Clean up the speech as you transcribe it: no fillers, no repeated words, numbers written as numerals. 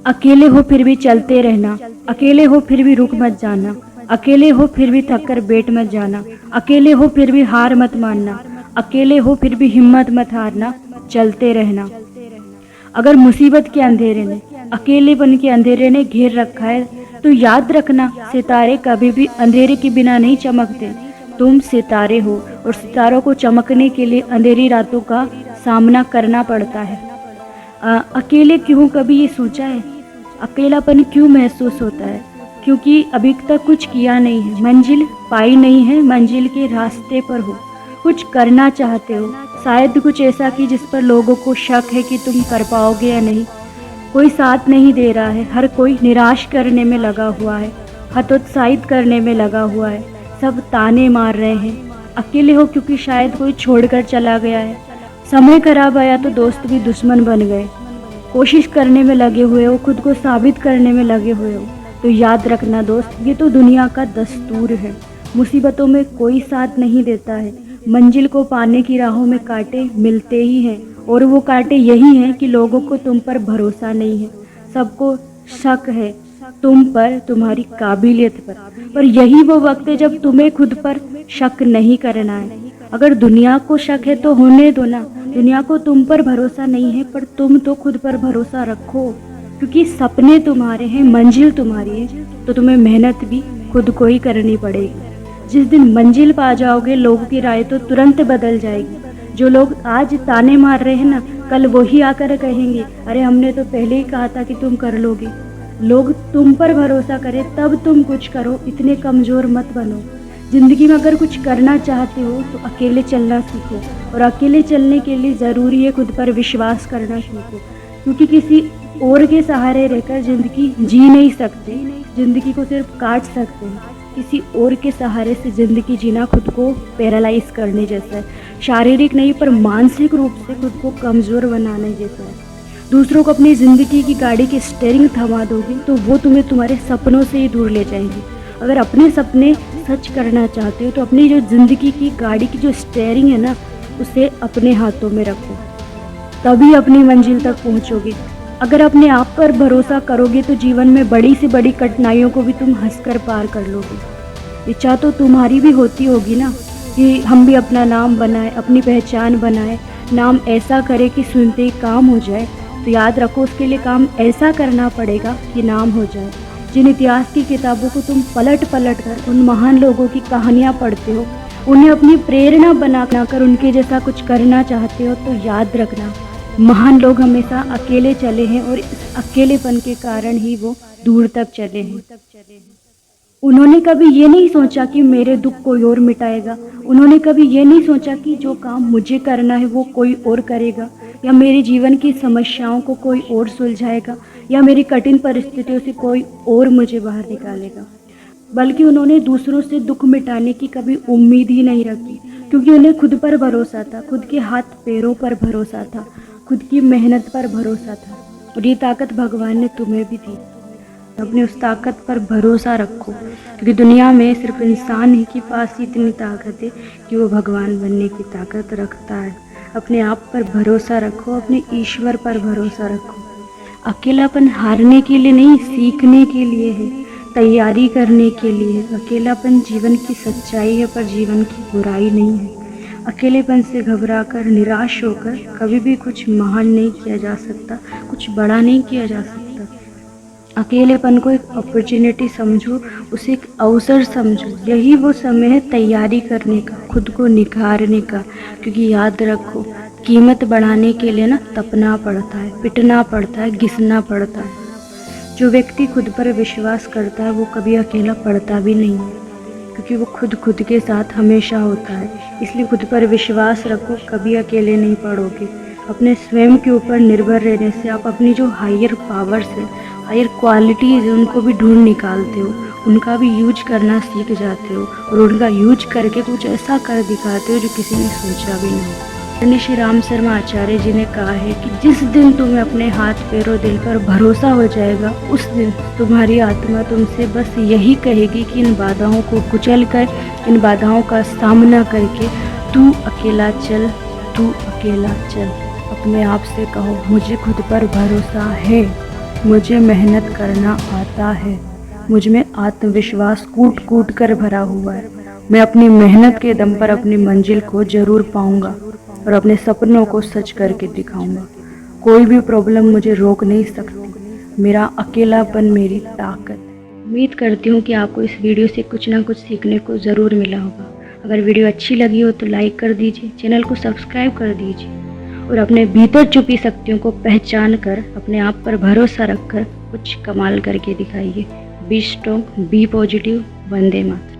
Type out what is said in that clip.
अकेले हो फिर भी चलते रहना, अकेले हो फिर भी रुक मत जाना, अकेले हो फिर भी थक कर बैठ मत जाना, अकेले हो फिर भी हार मत मानना, अकेले हो फिर भी हिम्मत मत हारना, चलते रहना। अगर मुसीबत के अंधेरे ने, अकेलेपन के अंधेरे ने घेर रखा है तो याद रखना, सितारे कभी भी अंधेरे के बिना नहीं चमकते। तुम सितारे हो और सितारों को चमकने के लिए अंधेरी रातों का सामना करना पड़ता है। अकेले क्यों, कभी ये सोचा है अकेलापन क्यों महसूस होता है? क्योंकि अभी तक कुछ किया नहीं है, मंजिल पाई नहीं है, मंजिल के रास्ते पर हो, कुछ करना चाहते हो, शायद कुछ ऐसा कि जिस पर लोगों को शक है कि तुम कर पाओगे या नहीं। कोई साथ नहीं दे रहा है, हर कोई निराश करने में लगा हुआ है, हतोत्साहित करने में लगा हुआ है, सब ताने मार रहे हैं। अकेले हो क्योंकि शायद कोई छोड़कर चला गया है, समय खराब आया तो दोस्त भी दुश्मन बन गए। कोशिश करने में लगे हुए हो, खुद को साबित करने में लगे हुए हो, तो याद रखना दोस्त, ये तो दुनिया का दस्तूर है। मुसीबतों में कोई साथ नहीं देता है, मंजिल को पाने की राहों में कांटे मिलते ही हैं, और वो कांटे यही हैं कि लोगों को तुम पर भरोसा नहीं है, सबको शक है तुम पर, तुम्हारी काबिलियत पर यही वो वक्त है जब तुम्हें खुद पर शक नहीं करना है। अगर दुनिया को शक है तो होने दो ना, दुनिया को तुम पर भरोसा नहीं है, पर तुम तो खुद पर भरोसा रखो, क्योंकि सपने तुम्हारे हैं, मंजिल तुम्हारी है, तो तुम्हें मेहनत भी खुद को ही करनी पड़ेगी। जिस दिन मंजिल पा जाओगे, लोगों की राय तो तुरंत बदल जाएगी। जो लोग आज ताने मार रहे हैं ना, कल वही आकर कहेंगे, अरे हमने तो पहले ही कहा था कि तुम कर लोगे। लोग तुम पर भरोसा करें तब तुम कुछ करो, इतने कमज़ोर मत बनो। ज़िंदगी में अगर कुछ करना चाहते हो तो अकेले चलना सीखो, और अकेले चलने के लिए ज़रूरी है खुद पर विश्वास करना सीखो, क्योंकि किसी और के सहारे रहकर ज़िंदगी जी नहीं सकते, ज़िंदगी को सिर्फ काट सकते हैं। किसी और के सहारे से ज़िंदगी जीना खुद को पैरालाइज करने जैसा है, शारीरिक नहीं पर मानसिक रूप से खुद को कमज़ोर बनाने जैसा है। दूसरों को अपनी ज़िंदगी की गाड़ी की स्टीयरिंग थमा दोगे तो वो तुम्हें तुम्हारे सपनों से ही दूर ले जाएंगे। अगर अपने सपने सच करना चाहते हो तो अपनी जो ज़िंदगी की गाड़ी की जो स्टीयरिंग है ना, उसे अपने हाथों में रखो, तभी अपनी मंजिल तक पहुंचोगे। अगर अपने आप पर भरोसा करोगे तो जीवन में बड़ी से बड़ी कठिनाइयों को भी तुम हंसकर पार कर लोगे। इच्छा तो तुम्हारी भी होती होगी ना कि हम भी अपना नाम बनाए, अपनी पहचान बनाए, नाम ऐसा करे कि सुनते ही काम हो जाए। तो याद रखो, उसके लिए काम ऐसा करना पड़ेगा कि नाम हो जाए। जिन इतिहास की किताबों को तुम पलट पलट कर उन महान लोगों की कहानियाँ पढ़ते हो, उन्हें अपनी प्रेरणा बनाकर उनके जैसा कुछ करना चाहते हो, तो याद रखना, महान लोग हमेशा अकेले चले हैं, और इस अकेलेपन के कारण ही वो दूर तक चले हैं। उन्होंने कभी ये नहीं सोचा कि मेरे दुख कोई और मिटाएगा, उन्होंने कभी ये नहीं सोचा कि जो काम मुझे करना है वो कोई और करेगा, या मेरे जीवन की समस्याओं को कोई और सुलझाएगा, या मेरी कठिन परिस्थितियों से कोई और मुझे बाहर निकालेगा। बल्कि उन्होंने दूसरों से दुख मिटाने की कभी उम्मीद ही नहीं रखी, क्योंकि उन्हें खुद पर भरोसा था, खुद के हाथ पैरों पर भरोसा था, खुद की मेहनत पर भरोसा था। और ये ताकत भगवान ने तुम्हें भी दी। अपनी उस ताकत पर भरोसा रखो, क्योंकि दुनिया में सिर्फ इंसान ही के पास ही इतनी ताकत है कि वो भगवान बनने की ताकत रखता है। अपने आप पर भरोसा रखो, अपने ईश्वर पर भरोसा रखो। अकेलापन हारने के लिए नहीं, सीखने के लिए है, तैयारी करने के लिए है। अकेलापन जीवन की सच्चाई है, पर जीवन की बुराई नहीं है। अकेलेपन से घबराकर, निराश होकर कभी भी कुछ महान नहीं किया जा सकता, कुछ बड़ा नहीं किया जा सकता। अकेलेपन को एक अपॉर्चुनिटी समझो, उसे एक अवसर समझो। यही वो समय है तैयारी करने का, खुद को निखारने का। क्योंकि याद रखो, कीमत बढ़ाने के लिए ना तपना पड़ता है, पिटना पड़ता है, घिसना पड़ता है। जो व्यक्ति खुद पर विश्वास करता है वो कभी अकेला पड़ता भी नहीं है, क्योंकि वो खुद के साथ हमेशा होता है। इसलिए खुद पर विश्वास रखो, कभी अकेले नहीं पड़ोगे। अपने स्वयं के ऊपर निर्भर रहने से आप अपनी जो हायर पावर्स है, हायर क्वालिटीज़ है, उनको भी ढूंढ निकालते हो, उनका भी यूज करना सीख जाते हो, और उनका यूज करके कुछ ऐसा कर दिखाते हो जो किसी ने सोचा भी नहीं। श्री राम शर्मा आचार्य जी ने कहा है कि जिस दिन तुम्हें अपने हाथ पैरों दिल पर भरोसा हो जाएगा, उस दिन तुम्हारी आत्मा तुमसे बस यही कहेगी कि इन बाधाओं को कुचल कर, इन बाधाओं का सामना करके तू अकेला चल, तू अकेला चल। अपने आप से कहो, मुझे खुद पर भरोसा है, मुझे मेहनत करना आता है। मुझ में आत्मविश्वास कूट कूट कर भरा हुआ है। मैं अपनी मेहनत के दम पर अपनी मंजिल को ज़रूर पाऊंगा और अपने सपनों को सच करके दिखाऊंगा। कोई भी प्रॉब्लम मुझे रोक नहीं सकती। मेरा अकेलापन मेरी ताकत। उम्मीद करती हूँ कि आपको इस वीडियो से कुछ ना कुछ सीखने को ज़रूर मिला होगा। अगर वीडियो अच्छी लगी हो तो लाइक कर दीजिए, चैनल को सब्सक्राइब कर दीजिए और अपने भीतर छुपी शक्तियों को पहचान कर अपने आप पर भरोसा रखकर कुछ कमाल करके दिखाइए। Be strong, be positive. वंदे मातरम।